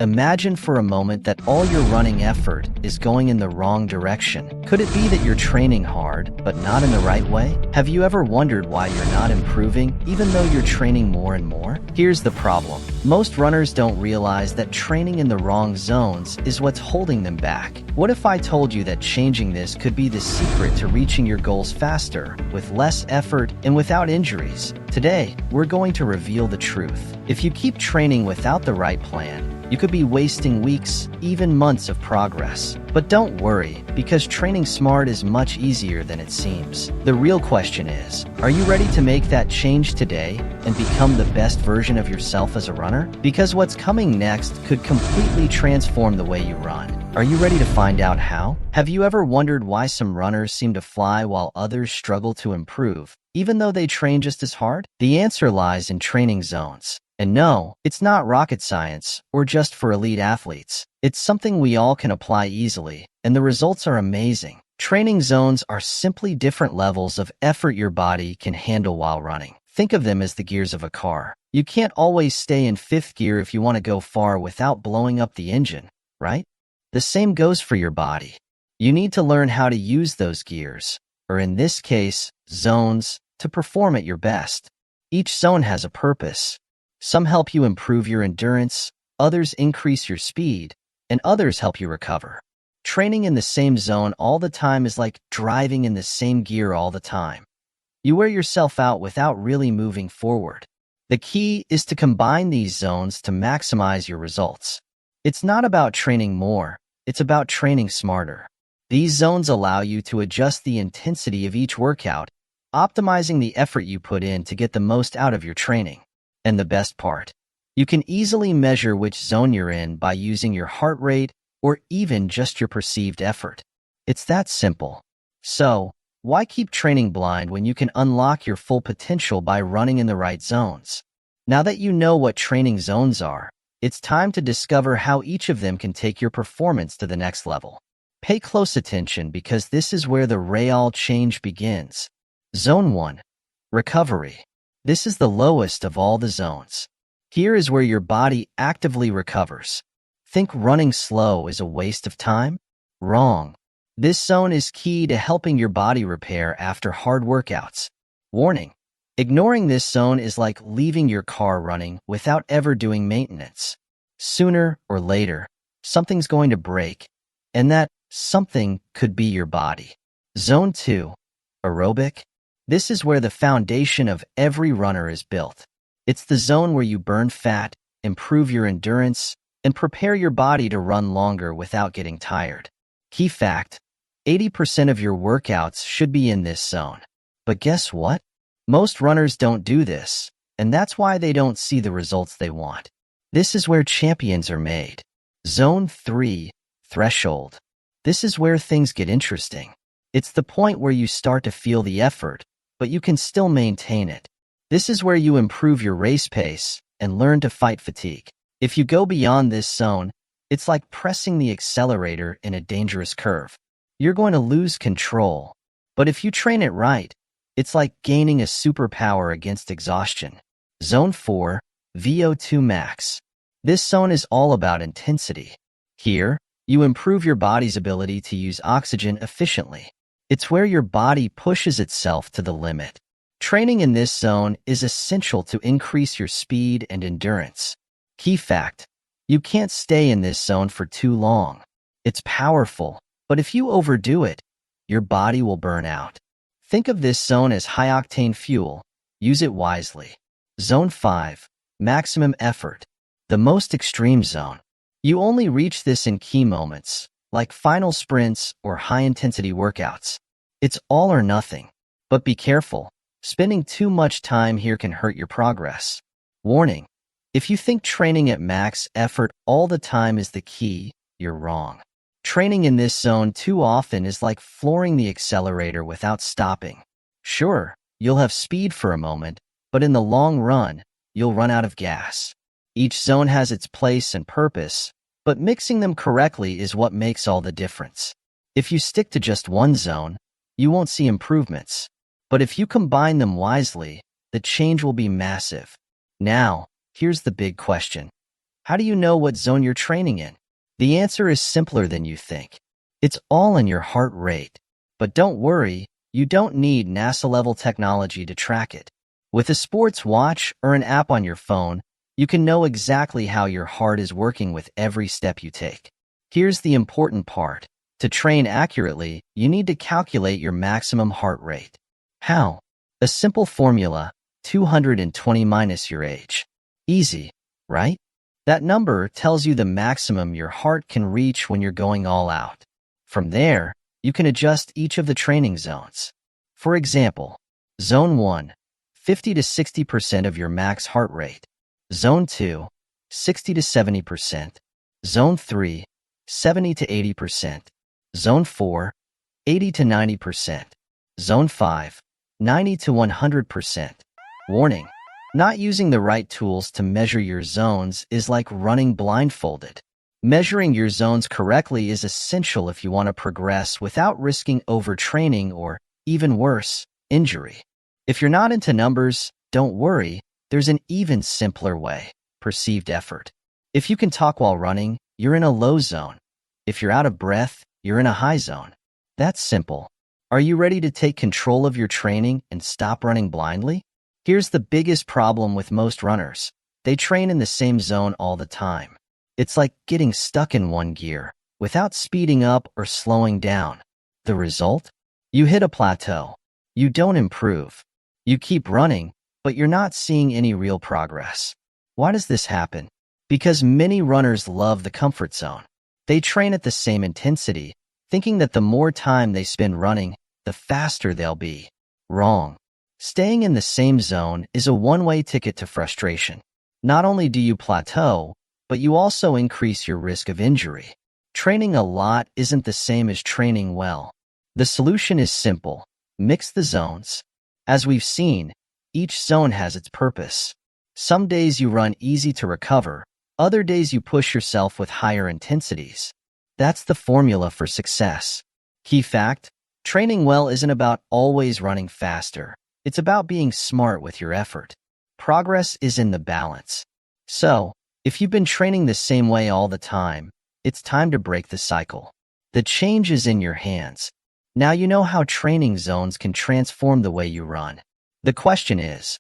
Imagine for a moment that all your running effort is going in the wrong direction. Could it be that you're training hard, but not in the right way? Have you ever wondered why you're not improving, even though you're training more and more? Here's the problem. Most runners don't realize that training in the wrong zones is what's holding them back. What if I told you that changing this could be the secret to reaching your goals faster, with less effort, and without injuries? Today, we're going to reveal the truth. If you keep training without the right plan, you could be wasting weeks, even months of progress. But don't worry, because training smart is much easier than it seems. The real question is, are you ready to make that change today and become the best version of yourself as a runner? Because what's coming next could completely transform the way you run. Are you ready to find out how? Have you ever wondered why some runners seem to fly while others struggle to improve, even though they train just as hard? The answer lies in training zones. And no, it's not rocket science or just for elite athletes. It's something we all can apply easily, and the results are amazing. Training zones are simply different levels of effort your body can handle while running. Think of them as the gears of a car. You can't always stay in fifth gear if you want to go far without blowing up the engine, right? The same goes for your body. You need to learn how to use those gears, or in this case, zones, to perform at your best. Each zone has a purpose. Some help you improve your endurance, others increase your speed, and others help you recover. Training in the same zone all the time is like driving in the same gear all the time. You wear yourself out without really moving forward. The key is to combine these zones to maximize your results. It's not about training more, it's about training smarter. These zones allow you to adjust the intensity of each workout, optimizing the effort you put in to get the most out of your training. And the best part, you can easily measure which zone you're in by using your heart rate or even just your perceived effort. It's that simple. So, why keep training blind when you can unlock your full potential by running in the right zones? Now that you know what training zones are, it's time to discover how each of them can take your performance to the next level. Pay close attention because this is where the real change begins. Zone 1. Recovery. This is the lowest of all the zones. Here is where your body actively recovers. Think running slow is a waste of time? Wrong. This zone is key to helping your body repair after hard workouts. Warning: ignoring this zone is like leaving your car running without ever doing maintenance. Sooner or later, something's going to break, and that something could be your body. Zone 2. Aerobic. This is where the foundation of every runner is built. It's the zone where you burn fat, improve your endurance, and prepare your body to run longer without getting tired. Key fact: 80% of your workouts should be in this zone. But guess what? Most runners don't do this, and that's why they don't see the results they want. This is where champions are made. Zone 3. Threshold. This is where things get interesting. It's the point where you start to feel the effort, but you can still maintain it. This is where you improve your race pace and learn to fight fatigue. If you go beyond this zone, it's like pressing the accelerator in a dangerous curve. You're going to lose control. But if you train it right, it's like gaining a superpower against exhaustion. Zone 4. VO2 max. This zone is all about intensity. Here, you improve your body's ability to use oxygen efficiently. It's where your body pushes itself to the limit. Training in this zone is essential to increase your speed and endurance. Key fact: you can't stay in this zone for too long. It's powerful, but if you overdo it, your body will burn out. Think of this zone as high-octane fuel. Use it wisely. Zone 5. Maximum effort. The most extreme zone. You only reach this in key moments, like final sprints or high-intensity workouts. It's all or nothing. But be careful. Spending too much time here can hurt your progress. Warning: if you think training at max effort all the time is the key, you're wrong. Training in this zone too often is like flooring the accelerator without stopping. Sure, you'll have speed for a moment, but in the long run, you'll run out of gas. Each zone has its place and purpose, but mixing them correctly is what makes all the difference. If you stick to just one zone, you won't see improvements. But if you combine them wisely, the change will be massive. Now, here's the big question. How do you know what zone you're training in? The answer is simpler than you think. It's all in your heart rate. But don't worry, you don't need NASA-level technology to track it. With a sports watch or an app on your phone, you can know exactly how your heart is working with every step you take. Here's the important part. To train accurately, you need to calculate your maximum heart rate. How? A simple formula, 220 minus your age. Easy, right? That number tells you the maximum your heart can reach when you're going all out. From there, you can adjust each of the training zones. For example, Zone 1, 50 to 60% of your max heart rate. Zone 2, 60 to 70%. Zone 3, 70 to 80%. Zone 4, 80 to 90%. Zone 5, 90 to 100%. Warning: not using the right tools to measure your zones is like running blindfolded. Measuring your zones correctly is essential if you want to progress without risking overtraining or, even worse, injury. If you're not into numbers, don't worry, there's an even simpler way: perceived effort. If you can talk while running, you're in a low zone. If you're out of breath, you're in a high zone. That's simple. Are you ready to take control of your training and stop running blindly? Here's the biggest problem with most runners. They train in the same zone all the time. It's like getting stuck in one gear, without speeding up or slowing down. The result? You hit a plateau. You don't improve. You keep running, but you're not seeing any real progress. Why does this happen? Because many runners love the comfort zone. They train at the same intensity, thinking that the more time they spend running, the faster they'll be. Wrong. Staying in the same zone is a one-way ticket to frustration. Not only do you plateau, but you also increase your risk of injury. Training a lot isn't the same as training well. The solution is simple: mix the zones. As we've seen, each zone has its purpose. Some days you run easy to recover, other days you push yourself with higher intensities. That's the formula for success. Key fact: training well isn't about always running faster. It's about being smart with your effort. Progress is in the balance. So, if you've been training the same way all the time, it's time to break the cycle. The change is in your hands. Now you know how training zones can transform the way you run. The question is,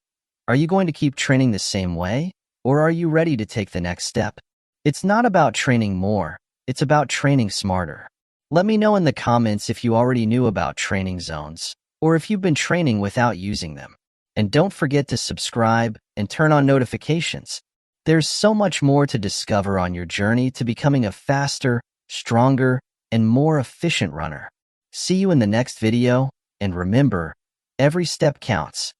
are you going to keep training the same way, or are you ready to take the next step? It's not about training more, it's about training smarter. Let me know in the comments if you already knew about training zones, or if you've been training without using them. And don't forget to subscribe and turn on notifications. There's so much more to discover on your journey to becoming a faster, stronger, and more efficient runner. See you in the next video, and remember, every step counts.